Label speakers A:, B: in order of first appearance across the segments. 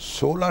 A: 16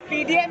B: PDM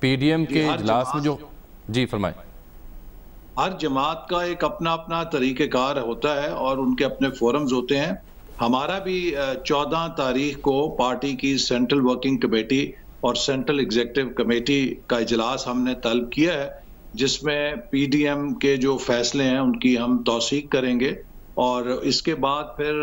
C: P D M کے اجلاس میں جو جی فرمائیں.
D: ہر جماعت کا ایک اپنا اپنا طریقہ کار ہوتا ہے اور ان کے اپنے فورمز ہوتے ہیں. ہمارا بھی 14 تاریخ کو پارٹی کی سینٹرل ورکنگ کمیٹی اور سینٹرل ایگزیکٹو کمیٹی کا اجلاس ہم نے طلب کیا ہے، جس میں پی ڈی ایم کے جو فیصلے ہیں ان کی ہم توثیق کریں گے، اور اس کے بعد پھر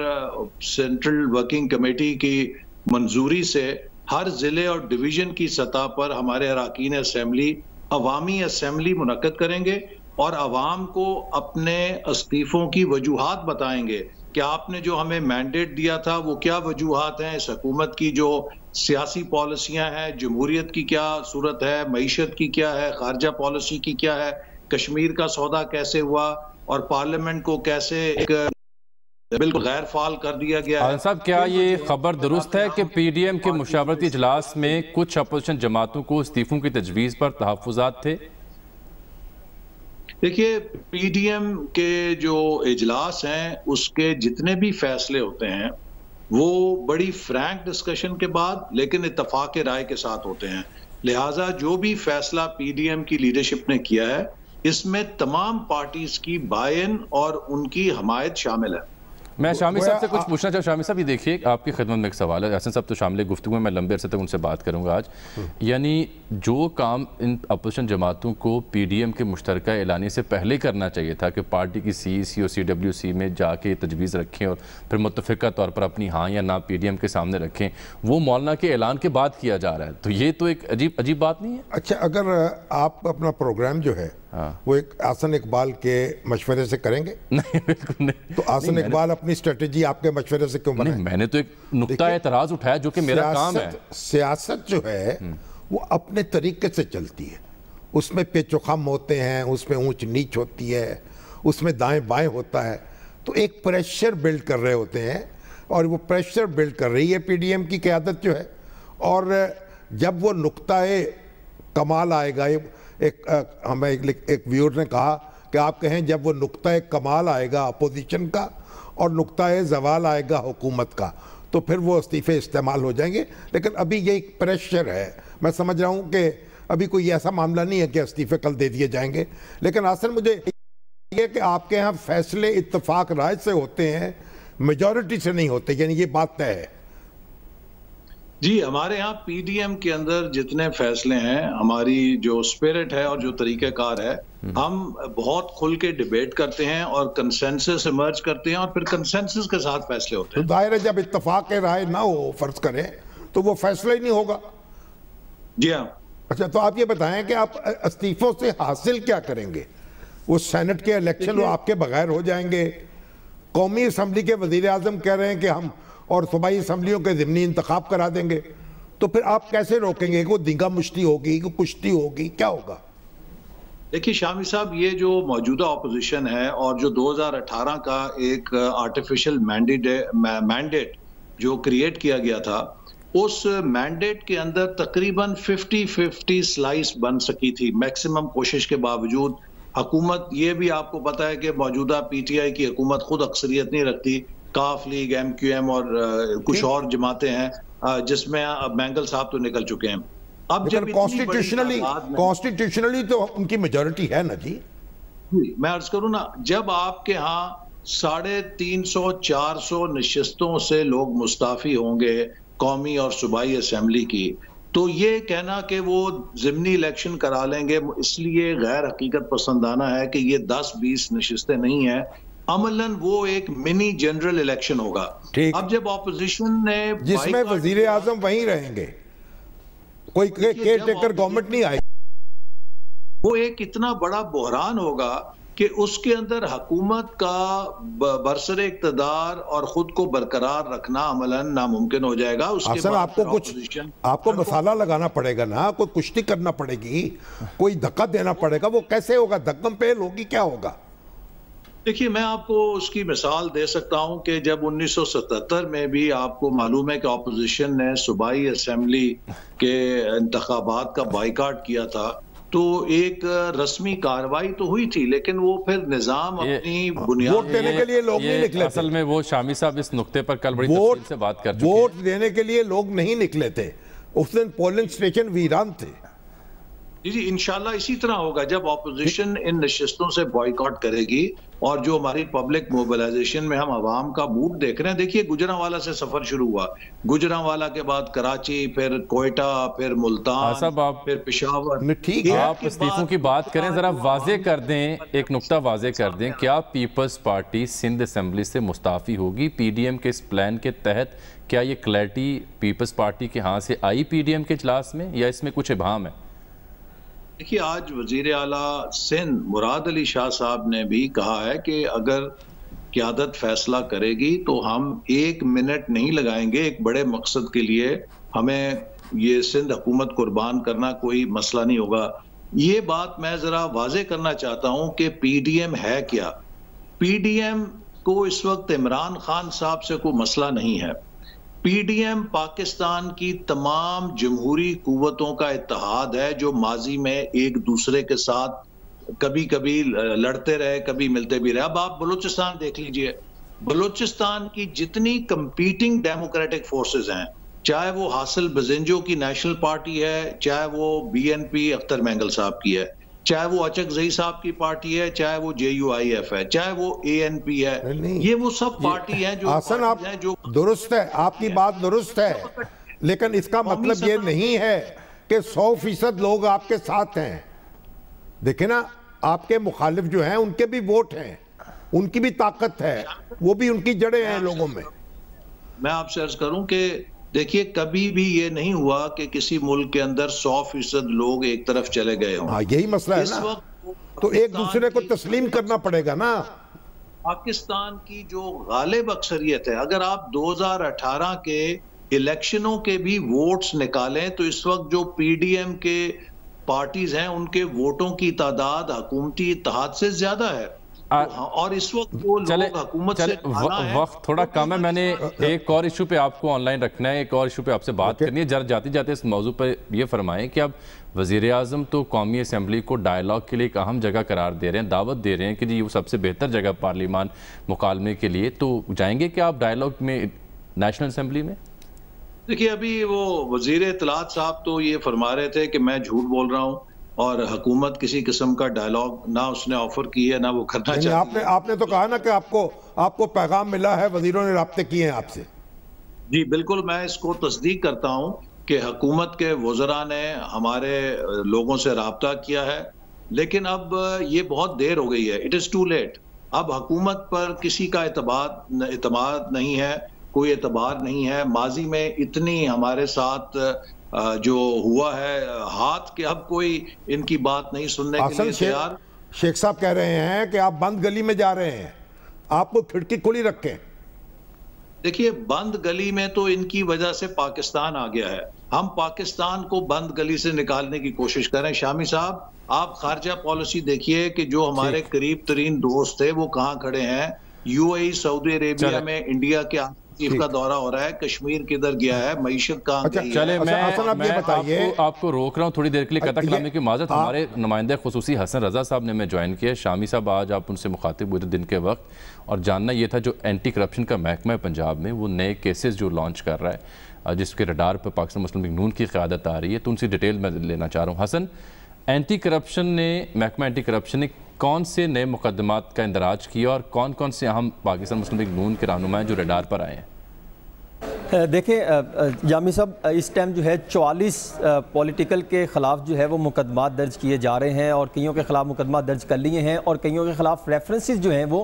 D: سینٹرل ورکنگ کمیٹی کی منظوری سے ہر ضلع اور ڈویژن کی سطح پر ہمارے اراکین اسمبلی عوامی اسمبلی منعقد کریں گے اور عوام کو اپنے استعفوں کی وجوہات بتائیں گے کہ آپ نے جو ہمیں مینڈیٹ دیا تھا وہ کیا وجوہات ہیں، اس حکومت کی جو سیاسی پالیسیاں ہیں، جمہوریت کی کیا صورت ہے، معیشت کی کیا ہے، خارجہ پالیسی کی کیا ہے، کشمیر کا سودا کیسے ہوا اور پارلیمنٹ کو کیسے ایک بالکل غیر فعال کر دیا گیا ہے.
C: صاحب کیا یہ خبر درست ہے کہ پی ڈی ایم کے مشاورتی اجلاس میں کچھ اپوزیشن جماعتوں کو استعفوں کی تجویز پر تحفظات تھے؟
D: دیکھیے، پی ڈی ایم کے جو اجلاس ہیں اس کے جتنے بھی فیصلے ہوتے ہیں وہ بڑی فرینک ڈسکشن کے بعد لیکن اتفاق رائے کے ساتھ ہوتے ہیں. لہٰذا جو بھی فیصلہ پی ڈی ایم کی لیڈرشپ نے کیا ہے اس میں تمام پارٹیز کی بائن اور ان کی حمایت شامل ہے.
C: میں شامی صاحب سے کچھ پوچھنا چاہوں. شامی صاحب یہ دیکھیے، آپ کی خدمت میں ایک سوال ہے. حسن صاحب تو شامل گفتگو میں لمبے عرصے تک ان سے بات کروں گا آج. یعنی جو کام ان اپوزیشن جماعتوں کو پی ڈی ایم کے مشترکہ اعلانیے سے پہلے کرنا چاہیے تھا کہ پارٹی کی سی سی اور سی ڈبلیو سی میں جا کے تجویز رکھیں اور پھر متفقہ طور پر اپنی ہاں یا نہ پی ڈی ایم کے سامنے رکھیں، وہ مولانا کے اعلان کے بعد کیا جا رہا ہے. تو یہ تو ایک عجیب بات نہیں ہے؟
A: اچھا، اگر آپ اپنا پروگرام جو ہے وہ ایک احسن اقبال کے مشورے سے کریں گے؟
C: نہیں، بالکل نہیں.
A: تو احسن اقبال اپنی اسٹریٹجی آپ کے مشورے سے کیوں بنائیں؟
C: میں نے تو ایک نقطہ اعتراض اٹھایا جو کہ میرا کام ہے.
A: سیاست جو ہے وہ اپنے طریقے سے چلتی ہے، اس میں پیچ و خم ہوتے ہیں، اس میں اونچ نیچ ہوتی ہے، اس میں دائیں بائیں ہوتا ہے. تو ایک پریشر بلڈ کر رہے ہوتے ہیں اور وہ پریشر بلڈ کر رہی ہے پی ڈی ایم کی قیادت جو ہے. اور جب وہ نقطہ کمال آئے گا، ہمیں ایک ویور نے کہا کہ آپ کہیں جب وہ نقطہ کمال آئے گا اپوزیشن کا اور نقطہ زوال آئے گا حکومت کا تو پھر وہ استعفے استعمال ہو جائیں گے. لیکن ابھی یہ ایک پریشر ہے. میں سمجھ رہا ہوں کہ ابھی کوئی ایسا معاملہ نہیں ہے کہ استعفے کل دے دیے جائیں گے. لیکن اصل مجھے یہ کہ آپ کے ہاں فیصلے اتفاق رائے سے ہوتے ہیں، میجورٹی سے نہیں ہوتے، یعنی یہ بات طے ہے.
D: جی، ہمارے ہاں پی ڈی ایم کے اندر جتنے فیصلے ہیں، ہماری جو اسپرٹ ہے اور جو طریقہ کار ہے، ہم بہت کھل کے ڈیبیٹ کرتے ہیں اور کنسنسس ایمرج کرتے ہیں اور پھر کنسنسس کے ساتھ فیصلے ہوتے ہیں.
A: ظاہر ہے جب اتفاق رائے نہ ہو فرض کریں تو وہ فیصلہ ہی نہیں ہوگا.
D: جی ہاں.
A: اچھا، تو آپ یہ بتائیں کہ آپ استعفوں سے حاصل کیا کریں گے؟ وہ سینٹ کے الیکشن وہ آپ کے بغیر ہو جائیں گے. قومی اسمبلی کے وزیر اعظم کہہ رہے ہیں کہ ہم اور صوبائی اسمبلیوں کے ضمنی انتخاب کرا دیں گے. تو پھر آپ کیسے روکیں گے؟ کوئی دنگا مشتی ہوگی، کوئی کشتی ہوگی، کیا ہوگا؟
D: دیکھیے شامی صاحب، یہ جو موجودہ اپوزیشن ہے اور جو 2018 کا ایک آرٹیفیشل مینڈیٹ جو کریٹ کیا گیا تھا، اس مینڈیٹ کے اندر تقریباً 50-50 سلائس بن سکی تھی میکسیمم کوشش کے باوجود. حکومت، یہ بھی آپ کو پتا ہے کہ موجودہ پی ٹی آئی کی حکومت خود اکثریت نہیں رکھتی. کاف لیگ، ایم کیو ایم اور کچھ اور جماعتیں ہیں جس میں اب مینگل صاحب تو نکل چکے ہیں. اب جب
A: کانسٹیٹیوشنلی تو ان کی میجورٹی ہے نا. جی
D: میں عرض کروں نا، جب آپ کے ہاں 350-400 نشستوں سے لوگ مستعفی ہوں گے قومی اور صوبائی اسمبلی کی، تو یہ کہنا کہ وہ ضمنی الیکشن کرا لیں گے اس لیے غیر حقیقت پسندانہ ہے کہ یہ 10-20 نشستیں نہیں ہیں. عملاً وہ ایک منی جنرل الیکشن ہوگا. اب جب اپوزیشن نے
A: جس میں وزیر اعظم وہیں رہیں گے، کوئی کیئر ٹیکر گورنمنٹ نہیں آئے گی،
D: وہ ایک اتنا بڑا بحران ہوگا کہ اس کے اندر حکومت کا برسر اقتدار اور خود کو برقرار رکھنا عملاً ناممکن ہو جائے گا. اس کے بعد
A: آپ کو مسالہ لگانا پڑے گا نا، کوئی کشتی کرنا پڑے گی، کوئی دھکا دینا پڑے گا. وہ کیسے ہوگا؟ دھکم پہل ہوگی، کیا ہوگا؟
D: دیکھیے، میں آپ کو اس کی مثال دے سکتا ہوں کہ جب 1977 میں بھی آپ کو معلوم ہے کہ اپوزیشن نے صوبائی اسمبلی کے انتخابات کا بائیکاٹ کیا تھا، تو ایک رسمی کاروائی تو ہوئی تھی لیکن وہ پھر نظام اپنی بنیاد
A: ووٹ دینے کے لیے لوگ نہیں نکلے.
C: اصل میں وہ شامی صاحب اس نقطے پر کل بڑی تفصیل سے بات کر چکے ہیں.
A: ووٹ دینے کے لیے لوگ نہیں نکلے تھے. اس دن پولنگ سٹیشن ویران تھے.
D: جی انشاءاللہ اسی طرح ہوگا جب اپوزیشن ان نشستوں سے بائیکاٹ کرے گی اور جو ہماری پبلک موبلائزیشن میں ہم عوام کا موڈ دیکھ رہے ہیں. دیکھیے گجرانوالہ سے سفر شروع ہوا, گجرانوالہ کے بعد کراچی, پھر کوئٹہ, پھر ملتان, پھر پشاور.
C: آپ استعفوں کی بات کریں, ذرا واضح کر دیں, ایک نقطہ واضح کر دیں, کیا پیپلز پارٹی سندھ اسمبلی سے مستعفی ہوگی پی ڈی ایم کے اس پلان کے تحت؟ کیا یہ کلیئرٹی پیپلز پارٹی کے ہاں سے آئی پی ڈی ایم کے اجلاس میں, یا اس میں کچھ ابہام ہے؟
D: دیکھیے آج وزیر اعلیٰ سندھ مراد علی شاہ صاحب نے بھی کہا ہے کہ اگر قیادت فیصلہ کرے گی تو ہم 1 منٹ نہیں لگائیں گے ایک بڑے مقصد کے لیے, ہمیں یہ سندھ حکومت قربان کرنا کوئی مسئلہ نہیں ہوگا. یہ بات میں ذرا واضح کرنا چاہتا ہوں کہ پی ڈی ایم ہے کیا. پی ڈی ایم کو اس وقت عمران خان صاحب سے کوئی مسئلہ نہیں ہے. پی ڈی ایم پاکستان کی تمام جمہوری قوتوں کا اتحاد ہے جو ماضی میں ایک دوسرے کے ساتھ کبھی کبھی لڑتے رہے, کبھی ملتے بھی رہے. اب آپ بلوچستان دیکھ لیجئے, بلوچستان کی جتنی کمپیٹنگ ڈیموکریٹک فورسز ہیں, چاہے وہ حاصل بزنجو کی نیشنل پارٹی ہے, چاہے وہ B N P Akhtar Mengal صاحب کی ہے, چاہے وہ اچک زئی صاحب کی پارٹی ہے, چاہے وہ جے یو آئی ایف ہے, چاہے وہ اے این پی ہے, یہ وہ سب پارٹی ہیں جو
A: حسن آپ درست ہے, آپ کی بات درست ہے, لیکن اس کا مطلب یہ نہیں ہے کہ 100% لوگ آپ کے ساتھ ہیں. دیکھیں نا, آپ کے مخالف جو ہیں ان کے بھی ووٹ ہیں, ان کی بھی طاقت ہے, وہ بھی ان کی جڑیں ہیں لوگوں میں.
D: میں آپ سے عرض کروں کہ دیکھیے کبھی بھی یہ نہیں ہوا کہ کسی ملک کے اندر 100% لوگ ایک طرف چلے گئے ہوں.
A: یہی مسئلہ ہے نا, تو ایک دوسرے کو تسلیم کرنا پڑے گا نا.
D: پاکستان کی جو غالب اکثریت ہے, اگر آپ 2018 کے الیکشنوں کے بھی ووٹس نکالیں تو اس وقت جو پی ڈی ایم کے پارٹیز ہیں ان کے ووٹوں کی تعداد حکومتی اتحاد سے زیادہ ہے. اور اس وقت وہ لوگ حکومت سے
C: وقت تھوڑا کم ہے, میں نے ایک اور ایشو پہ آپ کو آن لائن رکھنا ہے, ایک اور ایشو پہ آپ سے بات کرنی ہے. جاتے جاتے اس موضوع پہ یہ فرمائیں کہ اب وزیر اعظم تو قومی اسمبلی کو ڈائیلاگ کے لیے ایک اہم جگہ قرار دے رہے ہیں, دعوت دے رہے ہیں کہ جی وہ سب سے بہتر جگہ پارلیمان مکالمے کے لیے, تو جائیں گے کیا آپ ڈائیلاگ میں نیشنل اسمبلی میں؟
D: دیکھیے ابھی وہ وزیر اطلاعات صاحب تو یہ فرما رہے تھے کہ میں جھوٹ بول رہا ہوں اور حکومت کسی قسم کا ڈائیلاگ نہ اس نے آفر کی ہے نہ وہ کرنا چاہتی ہے.
A: آپ نے تو کہا نا کہ آپ کو پیغام ملا ہے, وزیروں نے رابطے کیے ہیں آپ سے.
D: جی بالکل, میں اس کو تصدیق کرتا ہوں کہ حکومت کے وزراء نے ہمارے لوگوں سے رابطہ کیا ہے, لیکن اب یہ بہت دیر ہو گئی ہے. It is too late. اب حکومت پر کسی کا اعتماد نہیں ہے, کوئی اعتبار نہیں ہے. ماضی میں اتنی ہمارے ساتھ جو ہوا ہے ہاتھ کہ اب کوئی ان کی بات نہیں سننے کے لیے تیار.
A: شیخ صاحب کہہ رہے ہیں کہ آپ بند گلی میں جا رہے ہیں, آپ کو کھڑکی کھلی رکھیں.
D: دیکھیے بند گلی میں تو ان کی وجہ سے پاکستان آ گیا ہے. ہم پاکستان کو بند گلی سے نکالنے کی کوشش کریں. شامی صاحب آپ خارجہ پالیسی دیکھیے کہ جو ہمارے قریب ترین دوست تھے وہ کہاں کھڑے ہیں. یو اے ای سعودی عربیہ میں انڈیا کے چیف کا دورہ ہو رہا ہے, کشمیر کدھر گیا ہے, معیشت کہاں گئی ہے.
C: چلے میں آپ کو روک رہا ہوں تھوڑی دیر کے لیے, قطع کلامی کی معذرت. ہمارے نمائندہ خصوصی حسن رضا صاحب نے میں جوائن کیا. شامی صاحب آج آپ ان سے مخاطب ہوئے تھے دن کے وقت, اور جاننا یہ تھا جو اینٹی کرپشن کا محکمہ ہے پنجاب میں وہ نئے کیسز جو لانچ کر رہا ہے جس کے رڈار پر پاکستان مسلم لیگ نون کی قیادت آ رہی ہے, تو ان سے ڈیٹیل میں لینا چاہ رہا ہوں. حسن, اینٹی کرپشن نے محکمہ اینٹی کرپشن نے کون سے نئے مقدمات کا اندراج کیا اور کون کون سے اہم پاکستان مسلم لیگ نون کے رہنما ہیں جو رڈار پر آئے ہیں؟
E: دیکھیں جامی صاحب, اس ٹائم جو ہے 44 پولیٹیکل کے خلاف جو ہے وہ مقدمات درج کیے جا رہے ہیں, اور کئیوں کے خلاف مقدمات درج کر لیے ہیں, اور کئیوں کے خلاف ریفرنسز جو ہیں وہ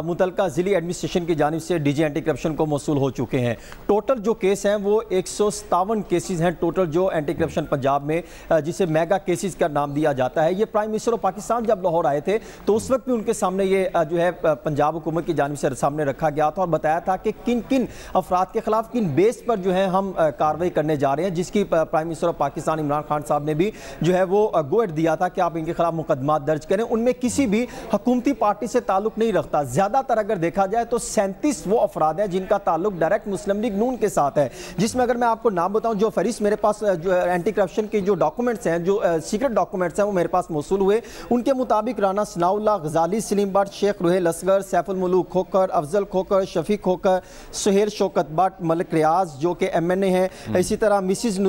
E: متعلقہ ضلعی ایڈمنسٹریشن کی جانب سے ڈی جی اینٹی کرپشن کو موصول ہو چکے ہیں. ٹوٹل جو کیس ہیں وہ 157 کیسز ہیں ٹوٹل جو اینٹی کرپشن پنجاب میں, جسے میگا کیسز کا نام دیا جاتا ہے. یہ پرائم منسٹر آف پاکستان جب لاہور آئے تھے تو اس وقت بھی ان کے سامنے یہ جو ہے پنجاب حکومت کی جانب سے سامنے رکھا گیا تھا, اور بتایا تھا کہ کن کن افراد کے خلاف کن بیس پر جو ہے ہم کاروائی کرنے جا رہے ہیں, جس کی prime minister of Pakistan Imran Khan صاحب نے بھی جو ہے وہ گو ایٹ دیا تھا کہ آپ ان کے خلاف مقدمات درج کریں. ان میں کسی بھی حکومتی پارٹی سے تعلق نہیں رکھتا. زیادہ تر اگر دیکھا جائے تو 37 وہ افراد ہیں جن کا تعلق ڈائریکٹ مسلم لیگ نون کے ساتھ ہے, جس میں اگر میں آپ کو نام بتاؤں جو فہرست میرے پاس جو اینٹی کرپشن کے جو ڈاکومنٹس ہیں, جو سیکرٹ ڈاکومنٹس ہیں وہ میرے پاس موصول ہوئے. ان کے مطابق رانا ثناء اللہ, غزالی سلیم بٹ, شیخ روحیل اصغر, سیف الملوک کھوکر, افضل کھوکر, شفیق کھوکر, سہیل شوکت بٹ, ملک ریاض جو کہ MNA ہیں، اسی طرح مسز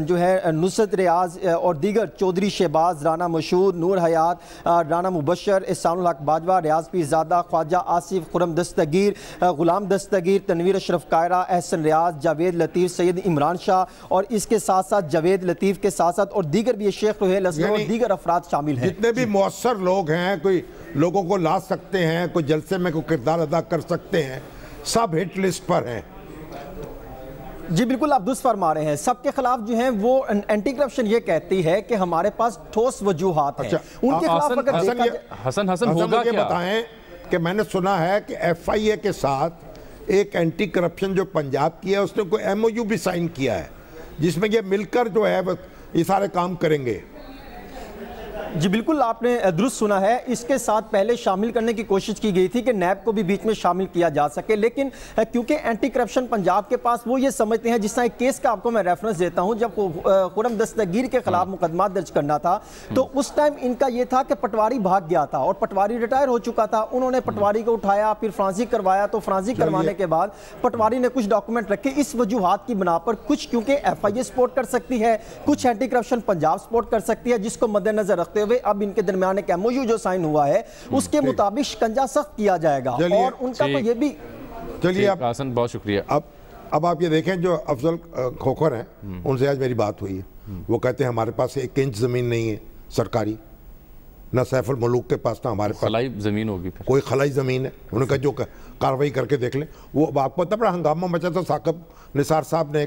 E: جو ہے نصرت ریاض اور دیگر چودھری شہباز، رانا مشہور، نور حیات، رانا مبشر، احسان الحق باجوہ، ریاض پیرزادہ، خواجہ آصف، خرم دستگیر، غلام دستگیر، تنویر اشرف قائرہ، احسن ریاض، جاوید لطیف، سید عمران شاہ، اور اس کے ساتھ ساتھ جاوید لطیف کے ساتھ ساتھ اور دیگر بھی شیخ روحیل اصغر اور دیگر افراد شامل ہیں۔
A: جتنے بھی مؤثر لوگ ہیں، کوئی لوگوں کو لا سکتے ہیں، کوئی جلسے میں کوئی کردار ادا کر سکتے ہیں، سب ہٹ لسٹ پر ہیں۔
E: جی بالکل آپ درست فرما رہے ہیں، سب کے خلاف جو ہیں وہ اینٹی کرپشن یہ کہتی ہے کہ ہمارے پاس ٹھوس وجوہات ہیں۔ ان کے خلاف اگر دیکھا جائے
C: حسن ہوگا
A: یہ
C: کیا؟
A: بتائیں کہ میں نے سنا ہے کہ FIA کے ساتھ ایک اینٹی کرپشن جو پنجاب کی ہے اس نے کوئی MOU بھی سائن کیا ہے جس میں یہ مل کر جو ہے یہ سارے کام کریں گے۔
E: جی بالکل آپ نے درست سنا ہے، اس کے ساتھ پہلے شامل کرنے کی کوشش کی گئی تھی کہ نیب کو بھی بیچ میں شامل کیا جا سکے، لیکن کیونکہ اینٹی کرپشن پنجاب کے پاس وہ یہ سمجھتے ہیں، جس طرح ایک کیس کا آپ کو میں ریفرنس دیتا ہوں، جب خرم دستگیر کے خلاف مقدمات درج کرنا تھا تو اس ٹائم ان کا یہ تھا کہ پٹواری بھاگ گیا تھا اور پٹواری ریٹائر ہو چکا تھا، انہوں نے پٹواری کو اٹھایا، پھر فرانسی کروایا، تو فرانسی کروانے کے بعد پٹواری نے کچھ ڈاکومنٹ رکھے، اس وجوہات کی بنا پر کچھ کیونکہ FIA سپورٹ کر سکتی ہے، کچھ اینٹی کرپشن پنجاب سپورٹ کر سکتی ہے، جس کو مد نظر رکھتے ہوئے اب ان کے درمیان ایک MOU جو سائن ہوا ہے اس کے مطابق شکنجہ سخت کیا جائے گا، اور ان کا تو یہ بھی
A: چلیے
C: حسن بہت شکریہ۔
A: اب آپ یہ دیکھیں جو افضل کھوکھر ہیں ان سے آج میری بات ہوئی ہے، وہ کہتے ہیں ہمارے پاس 1 انچ زمین نہیں ہے سرکاری، نہ سیف الملوک کے پاس، نہ ہمارے پاس
C: خلائی زمین ہوگی،
A: کوئی خلائی زمین ہے، انہوں نے کہا جو کاروائی کر کے دیکھ لیں۔ وہ آپ کو پتہ بڑا ہنگامہ مچا تھا، ثاقب نثار صاحب نے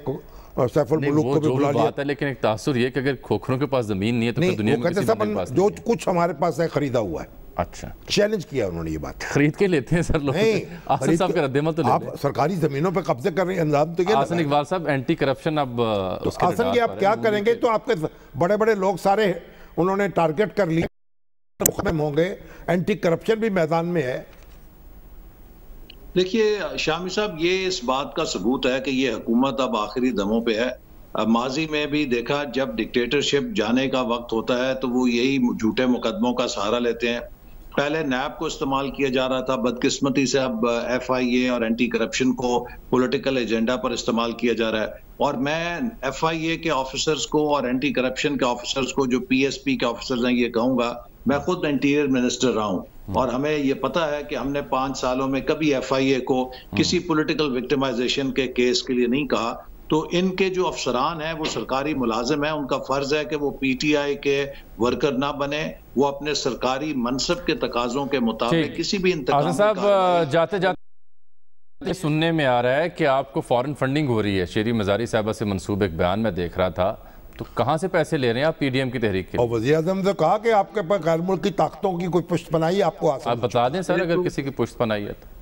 A: سیف الملوک کو بھی بلا لیا۔
C: بات ہے لیکن ایک تاثر یہ کہ اگر کھوکھروں کے پاس زمین نہیں ہے تو پھر دنیا میں کسی بندے کے پاس
A: جو کچھ ہمارے پاس ہے خریدا ہوا ہے۔
C: اچھا
A: چیلنج کیا انہوں نے یہ بات،
C: خرید کے لیتے ہیں سر لوگ، آصف صاحب کا رد عمل تو لے
A: آپ سرکاری زمینوں پہ قبضے کر رہے ہیں، انجام تو یہ
C: حسن اقبال صاحب اینٹی کرپشن اب اس کے
A: حسن یہ آپ کیا کریں گے؟ تو آپ کے بڑے بڑے لوگ سارے انہوں نے ٹارگٹ کر لیا، مختم ہوں گے، اینٹی کرپشن بھی میدان میں ہے۔
D: دیکھیے شامی صاحب، یہ اس بات کا ثبوت ہے کہ یہ حکومت اب آخری دموں پہ ہے۔ ماضی میں بھی دیکھا جب ڈکٹیٹرشپ جانے کا وقت ہوتا ہے تو وہ یہی جھوٹے مقدموں کا سہارا لیتے ہیں۔ پہلے نیب کو استعمال کیا جا رہا تھا، بدقسمتی سے اب FIA اور اینٹی کرپشن کو پولیٹیکل ایجنڈا پر استعمال کیا جا رہا ہے۔ اور میں FIA کے آفیسرز کو اور اینٹی کرپشن کے آفیسرز کو جو PSP کے آفیسرز ہیں یہ کہوں گا، میں خود انٹیریئر منسٹر رہا ہوں اور ہمیں یہ پتہ ہے کہ ہم نے 5 سالوں میں کبھی FIA کو کسی پولیٹیکل وکٹمائزیشن کے کیس کے لیے نہیں کہا۔ تو ان کے جو افسران ہیں وہ سرکاری ملازم ہیں، ان کا فرض ہے کہ وہ PTI کے ورکر نہ بنے، وہ اپنے سرکاری منصب کے تقاضوں کے مطابق کسی بھی انتقام
C: صاحب جاتے جاتے سننے میں آ رہا ہے کہ آپ کو فورن فنڈنگ ہو رہی ہے، شیری مزاری صاحبہ سے منسوب ایک بیان میں دیکھ رہا تھا، تو کہاں سے پیسے لے رہے ہیں آپ PDM کی تحریک کے؟
A: اور وزیر اعظم سے کہا کہ آپ کے پاس غیر ملکی طاقتوں کی کوئی پشت پناہی آپ کو حاصل،
C: آپ بتا دیں سر اگر کسی کی پشت پناہی ہے تو۔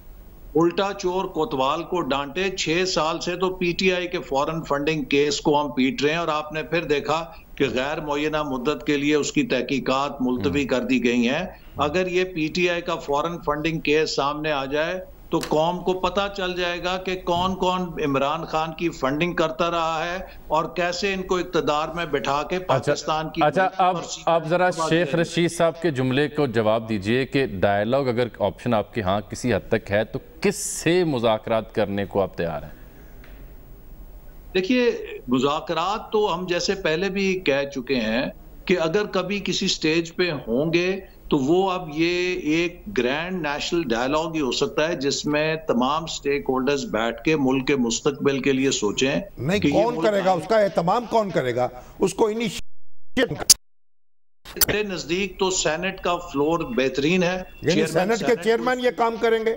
D: الٹا چور کوتوال کو ڈانٹے، 6 سال سے تو PTI کے فورن فنڈنگ کیس کو ہم پیٹ رہے ہیں، اور آپ نے پھر دیکھا کہ غیر معینہ مدت کے لیے اس کی تحقیقات ملتوی کر دی گئی ہیں۔ اگر یہ PTI کا فورن فنڈنگ کیس سامنے آ جائے تو قوم کو پتہ چل جائے گا کہ کون کون عمران خان کی فنڈنگ کرتا رہا ہے اور کیسے ان کو اقتدار میں بٹھا کے پاکستان کی۔
C: اچھا آپ ذرا شیخ رشید صاحب کے جملے کو جواب دیجئے کہ ڈائیلاگ اگر آپشن آپ کے ہاں کسی حد تک ہے تو کس سے مذاکرات کرنے کو آپ تیار ہیں؟
D: دیکھیے مذاکرات تو ہم جیسے پہلے بھی کہہ چکے ہیں کہ اگر کبھی کسی سٹیج پہ ہوں گے تو وہ اب یہ ایک گرینڈ نیشنل ڈائیلاگ ہی ہو سکتا ہے جس میں تمام سٹیک ہولڈرز بیٹھ کے ملک کے مستقبل کے لیے سوچیں۔
A: نہیں کون کرے گا اس کا اہتمام، کون کرے گا اس کو؟
D: میرے نزدیک تو سینٹ کا فلور بہترین ہے،
A: یعنی سینٹ کے چیئرمین یہ کام کریں گے؟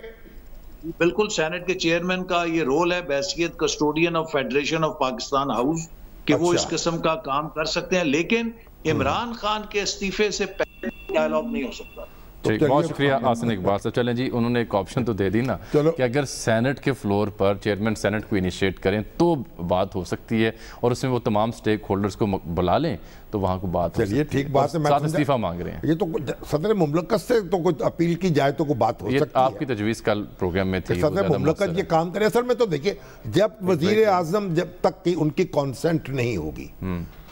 D: بالکل، سینٹ کے چیئرمین کا یہ رول ہے بحیثیت custodian of federation of Pakistan house کہ وہ اس قسم کا کام کر سکتے ہیں، لیکن عمران خان کے استعفے سے پہلے ڈائیلاگ نہیں ہو سکتا۔
C: بہت شکریہ حسن اقبال صاحب۔ چلیں جی، انہوں نے ایک آپشن تو دے دی نا کہ اگر سینٹ کے فلور پر چیئرمین سینٹ کو انیشیٹ کریں تو بات ہو سکتی ہے اور اس میں وہ تمام سٹیک ہولڈرز کو بلا لیں تو وہاں کو بات ہو سکتی ہے۔
A: چلیے ٹھیک بات ہے،
C: ساتھ استعفیٰ مانگ رہے ہیں۔
A: یہ تو صدر مملکت سے تو کوئی اپیل کی جائے تو کوئی بات ہو سکتی ہے۔
C: یہ آپ کی تجویز کل پروگرام میں تھی،
A: صدر مملکت یہ کام کرے۔ اصل میں تو دیکھیں جب وزیر اعظم جب تک کہ ان کی کانسنٹ نہیں ہوگی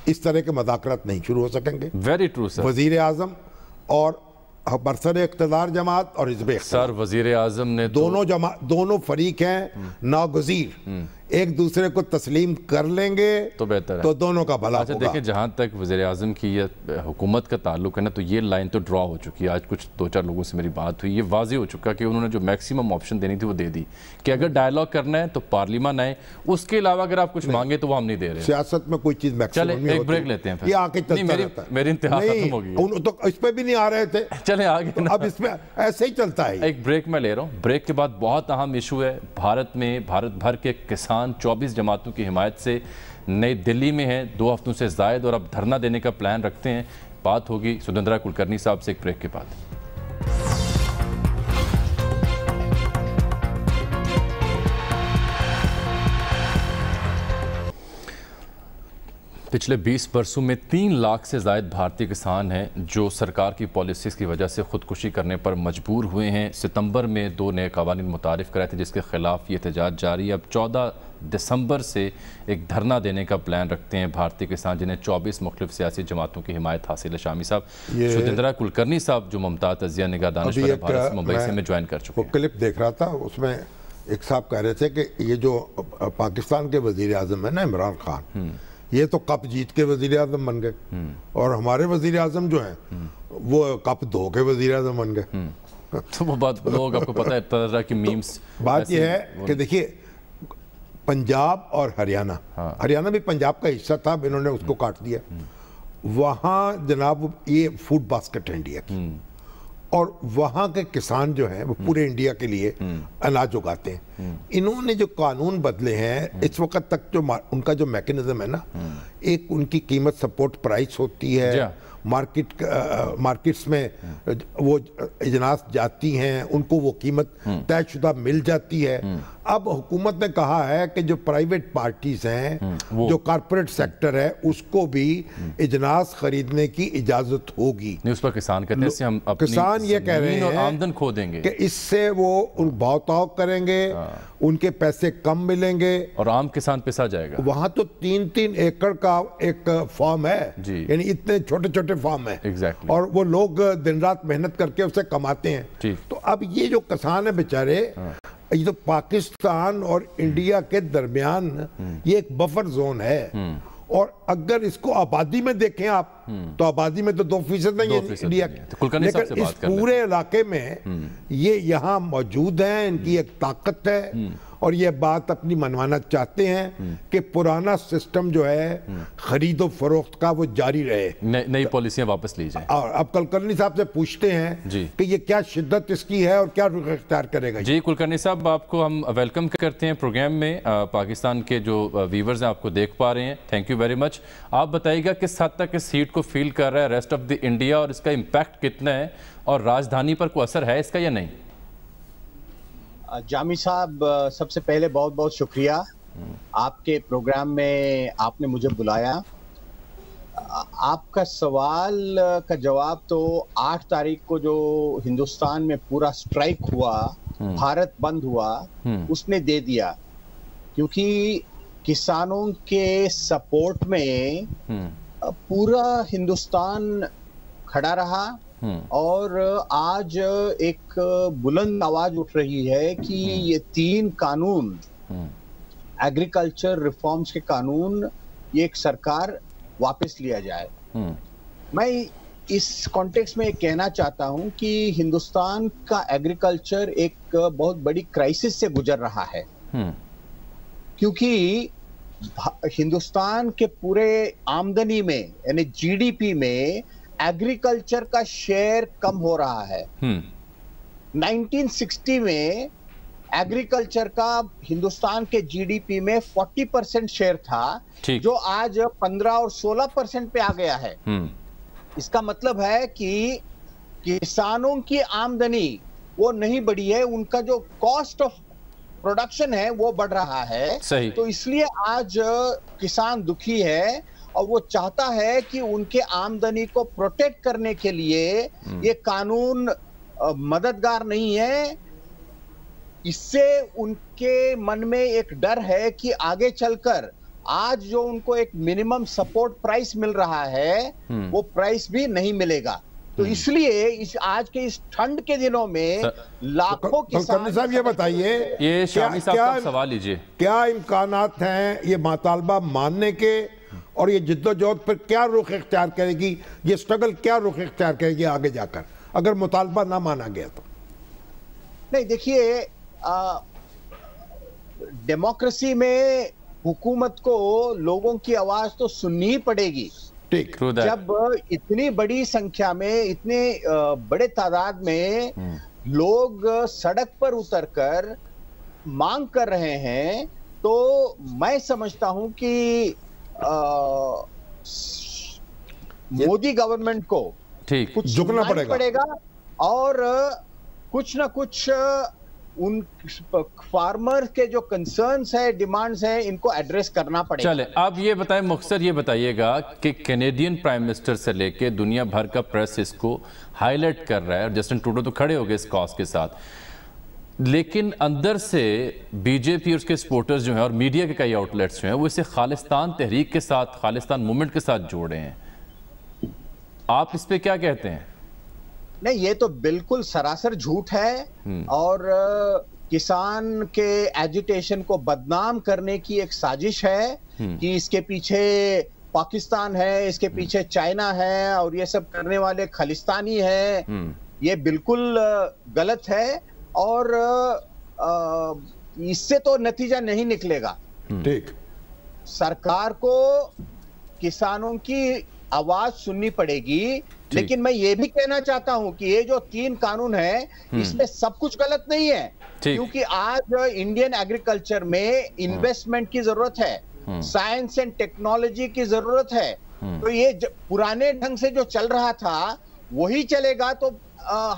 A: اس طرح کے مذاکرات نہیں شروع ہو سکیں گے۔
C: ویری ٹرو سر۔
A: وزیر اعظم اور برسر اقتدار جماعت اور حزب اختلاف،
C: سر وزیر اعظم نے
A: دونوں فریق ہیں ناگزیر، ایک دوسرے کو تسلیم کر لیں گے
C: تو بہتر ہے,
A: تو دونوں کا بھلا
C: اچھا
A: ہوگا.
C: دیکھیں جہاں تک وزیر اعظم کی یہ حکومت کا تعلق ہے نا, تو یہ لائن تو ڈرا ہو چکی ہے. آج کچھ 2-4 لوگوں سے میری بات ہوئی, یہ واضح ہو چکا کہ انہوں نے جو میکسیمم آپشن دینی تھی وہ دے دی کہ اگر ڈائیلاگ کرنا ہے تو پارلیمان آئے, اس کے علاوہ اگر آپ کچھ مانگے تو وہ ہم نہیں دے رہے.
A: سیاست میں کوئی چیز میکسیمم نہیں ہوتی.
C: چلیں ایک بریک لیتے ہیں,
A: یہ آگے چلتا رہتا ہے.
C: میری انتہا ختم ہو گئی,
A: تو اس پہ بھی نہیں آ رہے تھے,
C: چلیں آگے.
A: اب اس میں ایسے ہی چلتا ہے.
C: ایک بریک میں لے رہا ہوں. بریک کے بعد بہت اہم ایشو ہے بھارت میں. بھارت بھر کے کسان 24 جماعتوں کی حمایت سے نئی دلی میں ہیں 2 ہفتوں سے زائد, اور اب دھرنا دینے کا پلان رکھتے ہیں. بات ہوگی سدھندرا کلکرنی صاحب سے ایک بریک کے بعد. پچھلے 20 برسوں میں 3 لاکھ سے زائد بھارتی کسان ہیں جو سرکار کی پالیسیز کی وجہ سے خودکشی کرنے پر مجبور ہوئے ہیں. ستمبر میں 2 نئے قوانین متعارف کرائے تھے جس کے خلاف یہ احتجاج جاری ہے. اب 14 دسمبر سے ایک دھرنا دینے کا پلان رکھتے ہیں بھارتی کسان, جنہیں 24 مختلف سیاسی جماعتوں کی حمایت حاصل ہے. شامی صاحب, سدھندرا کلکرنی صاحب جو ممتاز تجزیہ نگار دانشور بھارت سے ممبئی سے میں جوائن کر چکے ہیں.
A: وہ کلپ دیکھ رہا تھا, اس میں ایک صاحب کہہ رہے تھے کہ یہ جو پاکستان کے وزیر اعظم ہے نا عمران خان, یہ تو کپ جیت کے وزیر اعظم بن گئے, اور ہمارے وزیر اعظم جو ہیں وہ کپ 2 کے وزیر اعظم بن گئے.
C: تو وہ بات لوگ آپ کو پتہ ہے طرح کی میمز.
A: بات یہ ہے کہ دیکھیے پنجاب اور ہریانہ, ہریانہ بھی پنجاب کا حصہ تھا, انہوں نے اس کو کاٹ دیا. وہاں جناب یہ فوڈ باسکٹ ہے انڈیا کی, اور وہاں کے کسان جو ہیں وہ پورے انڈیا کے لیے اناج اگاتے ہیں. انہوں نے جو قانون بدلے ہیں اس وقت تک, جو ان کا جو میکنزم ہے نا, ایک ان کی قیمت سپورٹ پرائس ہوتی ہے, مارکیٹس میں وہ اجناس جاتی ہیں, ان کو وہ قیمت طے شدہ مل جاتی ہے. اب حکومت نے کہا ہے کہ جو پرائیویٹ پارٹیز ہیں, جو کارپوریٹ سیکٹر ہے, اس کو بھی اجناس خریدنے کی اجازت ہوگی.
C: نہیں, اس پر کسان کہتے ہیں ہم
A: کسان یہ کہہ رہے ہیں
C: آمدن کھو دیں گے
A: کہ اس سے وہ ان بھاؤ تاؤ کریں گے, ان کے پیسے کم ملیں گے,
C: اور عام کسان پسا جائے گا.
A: وہاں تو 3-3 ایکڑ کا ایک فارم ہے, یعنی اتنے چھوٹے چھوٹے فارم ہیں, اور وہ لوگ دن رات محنت کر کے اسے کماتے ہیں. تو اب یہ جو کسان ہیں بیچارے, یہ تو پاکستان اور انڈیا کے درمیان یہ ایک بفر زون ہے, اور اگر اس کو آبادی میں دیکھیں آپ تو آبادی میں تو 2% نہیں ہے انڈیا کی, لیکن اس پورے علاقے میں یہ یہاں موجود ہیں, ان کی ایک طاقت ہے, اور یہ بات اپنی منوانا چاہتے ہیں کہ پرانا سسٹم جو ہے خرید و فروخت کا وہ جاری رہے,
C: نئی پالیسیاں واپس لی جائیں.
A: اور اب کلکرنی صاحب سے پوچھتے ہیں کہ یہ کیا شدت اس کی ہے اور کیا رخ اختیار کرے گا.
C: جی کلکرنی صاحب, آپ کو ہم ویلکم کرتے ہیں پروگرام میں. پاکستان کے جو ویورز ہیں آپ کو دیکھ پا رہے ہیں, تھینک یو ویری مچ. آپ بتائیے گا کس حد تک اس ہیٹ کو فیل کر رہا ہے ریسٹ آف دی انڈیا, اور اس کا امپیکٹ کتنا ہے, اور راجدھانی پر کوئی اثر ہے اس کا یا نہیں؟
F: جامی صاحب, سب سے پہلے بہت بہت شکریہ, آپ کے پروگرام میں آپ نے مجھے بلایا. آپ کا سوال کا جواب تو 8 تاریخ کو جو ہندوستان میں پورا سٹرائک ہوا, بھارت بند ہوا, اس نے دے دیا, کیونکہ کسانوں کے سپورٹ میں پورا ہندوستان کھڑا رہا, اور آج ایک بلند آواز اٹھ رہی ہے کہ یہ 3 قانون, ایگریکلچر ریفارمز کے قانون, یہ ایک سرکار واپس لیا جائے. میں اس کانٹیکس میں کہنا چاہتا ہوں کہ ہندوستان کا ایگریکلچر ایک بہت بڑی کرائسس سے گزر رہا ہے, کیونکہ ہندوستان کے پورے آمدنی میں یعنی جی ڈی پی میں ایگریکلچر کا شیئر کم ہو رہا ہے. 1960 میں ایگریکلچر کا ہندوستان کے جی ڈی پی میں 40% شیئر تھا, جو آج 15 اور 16% پہ آ گیا ہے. اس کا مطلب ہے کہ کسانوں کی آمدنی وہ نہیں بڑھی ہے, ان کا جو کاسٹ آف پروڈکشن ہے وہ بڑھ رہا ہے. تو اس لیے آج کسان دکھی ہے, اور وہ چاہتا ہے کہ ان کے آمدنی کو پروٹیکٹ کرنے کے لیے یہ قانون مددگار نہیں ہے. اس سے ان کے من میں ایک ڈر ہے کہ آگے چل کر آج جو ان کو ایک منیمم سپورٹ پرائس مل رہا ہے وہ پرائس بھی نہیں ملے گا. تو اس لیے آج کے اس ٹھنڈ کے دنوں میں لاکھوں کسان
A: صاحب یہ بتائیے،
C: یہ شامی صاحب کا سوال لیجئے،
A: کیا امکانات ہیں یہ مطالبہ ماننے کے، اور یہ جد و جہد پھر کیا رخ اختیار کرے گی، یہ سٹرگل کیا رخ اختیار کرے گی آگے جا کر اگر مطالبہ نہ مانا گیا تو؟
F: نہیں دیکھیے، ڈیموکریسی میں حکومت کو لوگوں کی آواز تو سننی پڑے گی، جب اتنی بڑی سنکھیا میں، اتنے بڑے تعداد میں لوگ سڑک پر اتر کر مانگ کر رہے ہیں، تو میں سمجھتا ہوں کہ مودی گورنمنٹ کو کچھ جھکنا پڑے گا اور کچھ نہ کچھ ان فارمر کے جو کنسرنز ہیں، ڈیمانڈز ہیں، ان کو ایڈریس کرنا پڑے گا۔
C: چلے آپ یہ بتائیں، مختصر یہ بتائیے گا کہ کینیڈین پرائم منسٹر سے لے کے دنیا بھر کا پریس اس کو ہائی لائٹ کر رہا ہے، اور جسٹن ٹروڈو تو کھڑے ہو گئے اس کاز کے ساتھ، لیکن اندر سے بی جے پی اور اس کے سپورٹرز جو ہیں اور میڈیا کے کئی آؤٹ لیٹس جو ہیں وہ اسے خالستان تحریک کے ساتھ، خالستان مومنٹ کے ساتھ جوڑے ہیں، آپ اس پہ کیا کہتے ہیں؟
F: نہیں، یہ تو بالکل سراسر جھوٹ ہے، اور کسان کے ایجیٹیشن کو بدنام کرنے کی ایک سازش ہے کہ اس کے پیچھے پاکستان ہے، اس کے پیچھے چائنا ہے، اور یہ سب کرنے والے خالستانی ہیں۔ یہ بالکل غلط ہے، اور اس سے تو نتیجہ نہیں نکلے گا۔
A: ٹھیک،
F: سرکار کو کسانوں کی آواز سننی پڑے گی، لیکن میں یہ بھی کہنا چاہتا ہوں کہ یہ جو 3 قانون ہیں اس میں سب کچھ غلط نہیں ہے، کیونکہ آج انڈین ایگریکلچر میں انویسٹمنٹ کی ضرورت ہے، سائنس اینڈ ٹیکنالوجی کی ضرورت ہے، تو یہ پرانے ڈھنگ سے جو چل رہا تھا وہی چلے گا تو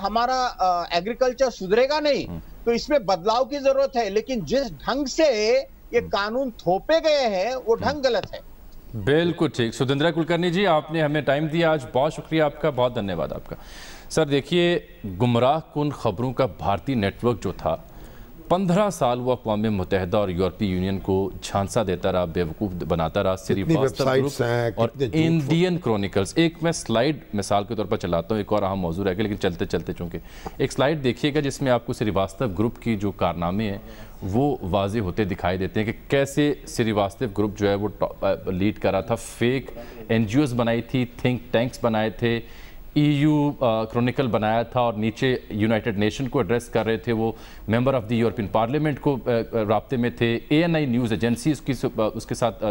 F: ہمارا ایگریکلچر سدھرے گا نہیں، تو اس میں بدلاؤ کی ضرورت ہے، لیکن جس ڈھنگ سے یہ قانون تھوپے گئے ہیں وہ ڈھنگ غلط ہے۔
C: بالکل ٹھیک، سدھیندرا کلکرنی جی، آپ نے ہمیں ٹائم دیا آج، بہت شکریہ آپ کا، بہت دھنیہ واد آپ کا۔ سر دیکھیے، گمراہ کن خبروں کا بھارتی نیٹ ورک جو تھا 15 سال وہ اقوام متحدہ اور یورپی یونین کو جھانسا دیتا رہا، بیوقوف بناتا رہا، سریواستو گروپ اور انڈین کرونیکلز۔ ایک میں سلائیڈ مثال کے طور پر چلاتا ہوں، ایک اور اہم موضوع رہ گیا لیکن چلتے چلتے چونکہ ایک سلائیڈ دیکھیے گا جس میں آپ کو سریواستو گروپ کی جو کارنامے ہیں وہ واضح ہوتے دکھائی دیتے ہیں کہ کیسے سریواستو گروپ جو ہے وہ لیڈ کر رہا تھا، فیک این جی اوز بنائی تھی، تھنک ٹینکس بنائے تھے، ای یو کرونیکل بنایا تھا، اور نیچے یونائٹڈ نیشن کو ایڈریس کر رہے تھے، وہ member of the European parliament کو رابطے میں تھے، اے این آئی نیوز ایجنسی اس کے ساتھ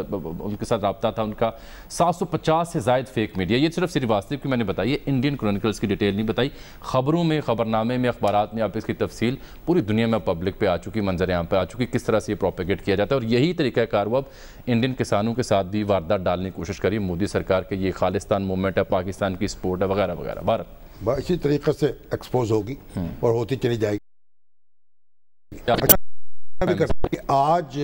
C: رابطہ تھا ان کا، 750 سے زائد فیک میڈیا۔ یہ صرف سریواستو کی میں نے بتائی ہے، انڈین کرونیکلز کی ڈیٹیل نہیں بتائی، خبروں میں، خبرنامے میں، اخبارات میں آپ اس کی تفصیل پوری دنیا میں پبلک پہ آ چکی، منظر عام پہ آ چکی، کس طرح سے یہ پروپیگیٹ کیا جاتا ہے، اور یہی طریقہ کار وہ اب انڈین کسانوں کے ساتھ بھی واردات ڈالنے کی کوشش کری مودی سرکار کے، یہ خالستان موومنٹ ہے، پاکستان کی سپورٹ ہے، وغیرہ وغیرہ۔ بھارت
A: اسی طریقے سے ایکسپوز ہوگی اور ہوتی چلی جائے گی۔ آج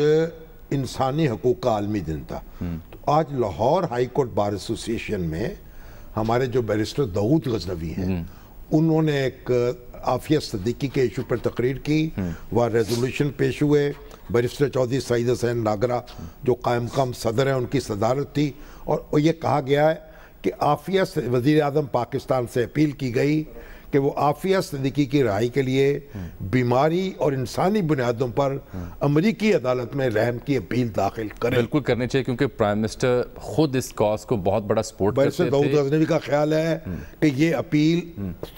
A: انسانی حقوق کا عالمی دن تھا، تو آج لاہور ہائی کورٹ بار ایسوسی ایشن میں ہمارے جو بیرسٹر داؤد غزنوی ہیں انہوں نے ایک عافیہ صدیقی کے ایشو پر تقریر کی، وہ ریزولوشن پیش ہوئے، بیرسٹر چودھری سعید حسین ناگرہ جو قائم مقام صدر ہیں ان کی صدارت تھی، اور یہ کہا گیا ہے کہ عافیہ وزیر اعظم پاکستان سے اپیل کی گئی کہ وہ عافیہ صدیقی کی رہائی کے لیے بیماری اور انسانی بنیادوں پر امریکی عدالت میں رحم کی اپیل داخل کریں۔
C: بالکل کرنے چاہیے، کیونکہ پرائم منسٹر خود اس کاز کو بہت بڑا سپورٹ کرتے تھے۔
A: داؤد غزنوی کا خیال ہے کہ یہ اپیل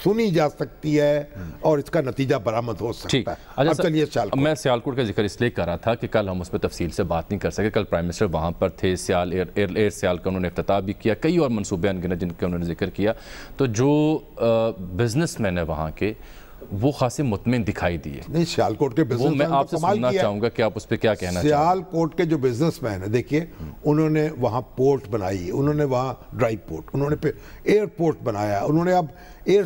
A: سنی جا سکتی ہے اور اس کا نتیجہ برآمد ہو سکتا ہے۔ اب چلیے سیالکوٹ۔
C: میں سیالکوٹ کا ذکر اس لیے کر رہا تھا کہ کل ہم اس پہ تفصیل سے بات نہیں کر سکے، کل پرائم منسٹر وہاں پر تھے، ایئر سیال کا انہوں نے افتتاح بھی کیا، کئی اور منصوبے انگنت جن کا انہوں نے ذکر کیا، تو جو بزنس مین ہے وہاں کے وہ خاصے مطمئن دکھائی دیے۔
A: نہیں، سیالکوٹ کے بزنس مین
C: میں آپ سے سننا چاہوں گا کہ آپ اس پہ کیا کہنا چاہتے ہیں۔
A: سیالکوٹ کے جو بزنس مین ہیں، دیکھیے انہوں نے وہاں پورٹ بنائی، انہوں نے وہاں ڈرائی پورٹ، انہوں نے ایئرپورٹ بنایا، انہوں نے اب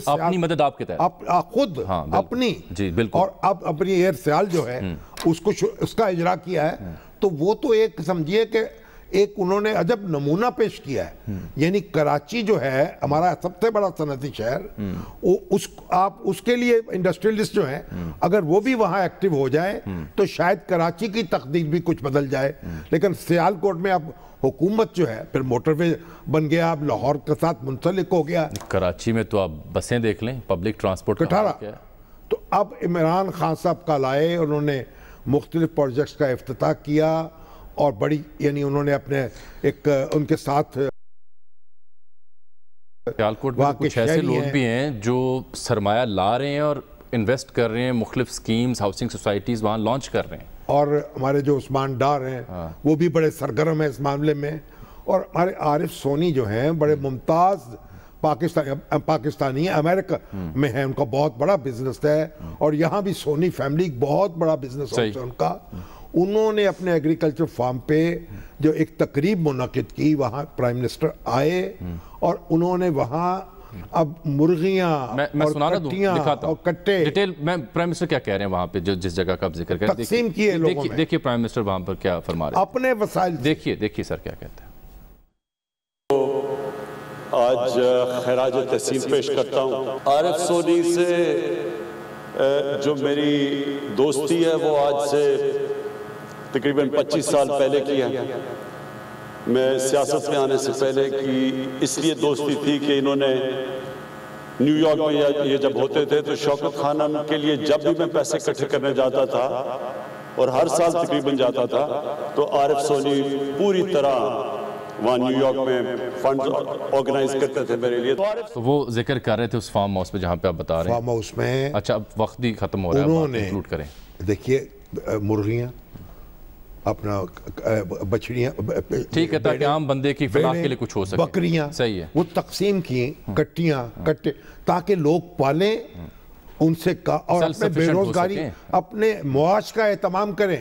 C: اپنی مدد آپ کے تحت
A: خود اپنی،
C: جی بالکل،
A: اور اب اپنی ایئر سیال جو ہے اس کا اجرا کیا ہے، تو وہ تو ایک سمجھیے کہ ایک انہوں نے عجب نمونہ پیش کیا ہے. یعنی کراچی جو ہے ہمارا سب سے بڑا صنعتی شہر, آپ اس کے لیے انڈسٹریلسٹ جو ہیں اگر وہ بھی وہاں ایکٹیو ہو جائے تو شاید کراچی کی تقدیر بھی کچھ بدل جائے. لیکن سیالکوٹ میں اب حکومت جو ہے, پھر موٹر وے بن گیا, اب لاہور کے ساتھ منسلک ہو گیا.
C: کراچی میں تو آپ بسیں دیکھ لیں, پبلک ٹرانسپورٹ
A: کٹھارا. تو اب عمران خان صاحب کل آئے, انہوں نے مختلف پروجیکٹس کا افتتاح کیا اور بڑی, یعنی انہوں نے اپنے ایک ان کے ساتھ
C: سیالکوٹ میں کچھ ایسے لوگ بھی ہیں جو سرمایہ لا رہے ہیں اور انویسٹ کر رہے ہیں, مختلف سکیمز, ہاؤسنگ سوسائٹیز وہاں لانچ کر رہے ہیں. اور
A: ہمارے جو عثمان ڈار ہیں وہ بھی بڑے سرگرم ہیں اس معاملے میں. اور ہمارے عارف سونی جو ہیں بڑے ممتاز پاکستانی ہیں, امریکہ میں ہیں, ان کا بہت بڑا بزنس ہے, اور یہاں بھی سونی فیملی بہت بڑا بزنس ہے ان کا. انہوں نے اپنے ایگریکلچر فارم پہ جو ایک تقریب منعقد کی, وہاں پرائم منسٹر آئے اور انہوں نے وہاں اب مرغیاں اور کٹیاں اور کٹے,
C: ڈیٹیل میں پرائم منسٹر کیا کہہ رہے ہیں وہاں پہ جس جگہ کا آپ ذکر کریں,
A: تقسیم کیے لوگوں میں.
C: دیکھیے پرائم منسٹر وہاں پر کیا فرما رہے ہیں
A: اپنے وسائل.
C: دیکھیے سر کیا کہتے ہیں.
G: آج خراج تحسین پیش کرتا ہوں. عارف سونی سے جو میری دوستی ہے وہ آج سے تقریباً 25 سال پہلے کی ہے. میں سیاست میں آنے سے پہلے کی اس لیے دوستی تھی کہ انہوں نے نیو یارک میں یہ جب ہوتے تھے تو شوکت خانم کے لیے جب بھی میں پیسے اکٹھے کرنے جاتا تھا اور ہر سال تقریباً جاتا تھا تو عارف سونی پوری طرح وہاں نیو یارک میں فنڈ آرگنائز کرتے تھے میرے لیے.
C: تو وہ ذکر کر رہے تھے اس فارم ہاؤس پہ جہاں پہ آپ بتا رہے ہیں.
A: فارم ہاؤس میں
C: اچھا اب وقت بھی ختم ہو رہا ہے,
A: انہوں نے
C: انکلوڈ کریں.
A: دیکھیے مرغیاں, اپنا بچڑیاں,
C: ٹھیک ہے, تاکہ عام بندے کی فلاح کے لیے کچھ ہو سکے,
A: بکریاں,
C: صحیح ہے,
A: وہ تقسیم کی, کٹیاں کٹے, تاکہ لوگ پالیں ان سے, اور اپنے بے روزگاری اپنے معاش کا اہتمام کریں.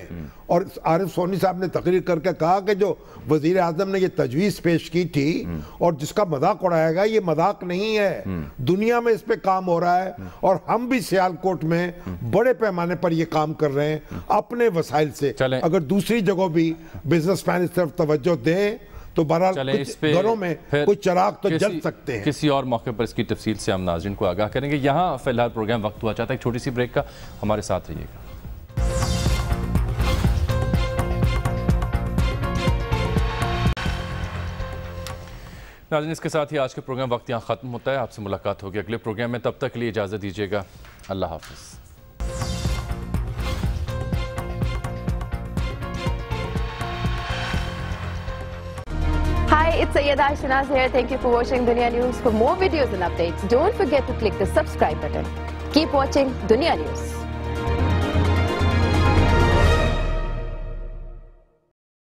A: اور عارف سونی صاحب نے تقریر کر کے کہا کہ جو وزیر اعظم نے یہ تجویز پیش کی تھی اور جس کا مذاق اڑایا گا, یہ مذاق نہیں ہے, دنیا میں اس پہ کام ہو رہا ہے, اور ہم بھی سیالکوٹ میں بڑے پیمانے پر یہ کام کر رہے ہیں اپنے وسائل سے. اگر دوسری جگہوں بھی بزنس مین اس طرف توجہ دیں تو بہرحال گھروں میں کچھ چراغ تو جل سکتے ہیں.
C: کسی اور موقع پر اس کی تفصیل سے ہم ناظرین کو آگاہ کریں گے. یہاں فی الحال پروگرام وقت ہوا چاہتا ہے ایک چھوٹی سی بریک کا, ہمارے ساتھ رہیے گا. ناظرین اس کے ساتھ ہی آج کے پروگرام وقت یہاں ختم ہوتا ہے. آپ سے ملاقات ہوگی اگلے پروگرام میں, تب تک کے لیے اجازت دیجیے گا. اللہ حافظ.
H: Hi, it's Sayyeda Shanaz here. Thank you for watching Dunya News. For more videos and updates, don't forget to click the subscribe button. Keep watching Dunya News.